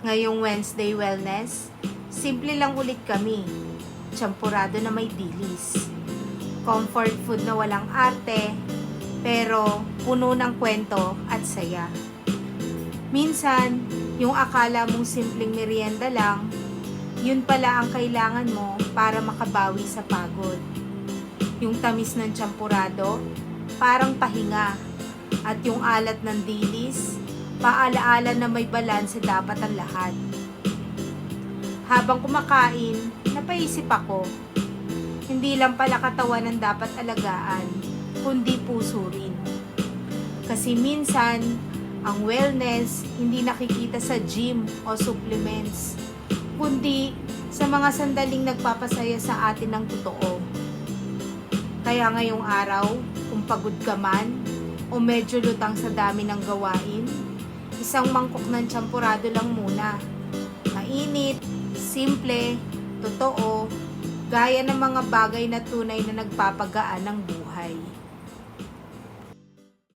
Ngayong Wednesday Wellness, simple lang ulit kami. Champurado na may dilis. Comfort food na walang arte, pero puno ng kwento at saya. Minsan, yung akala mong simpleng merienda lang, yun pala ang kailangan mo para makabawi sa pagod. Yung tamis ng champurado, parang pahinga. At yung alat ng dilis, paalaala na may balanse dapat ang lahat. Habang kumakain, napaisip ako, hindi lang pala katawan ang dapat alagaan, kundi puso rin. Kasi minsan, ang wellness hindi nakikita sa gym o supplements, kundi sa mga sandaling nagpapasaya sa atin ng totoo. Kaya ngayong araw, kung pagod ka man, o medyo lutang sa dami ng gawain, isang mangkok ng champurado lang muna. Mainit, simple, totoo, gaya ng mga bagay na tunay na nagpapagaan ng buhay.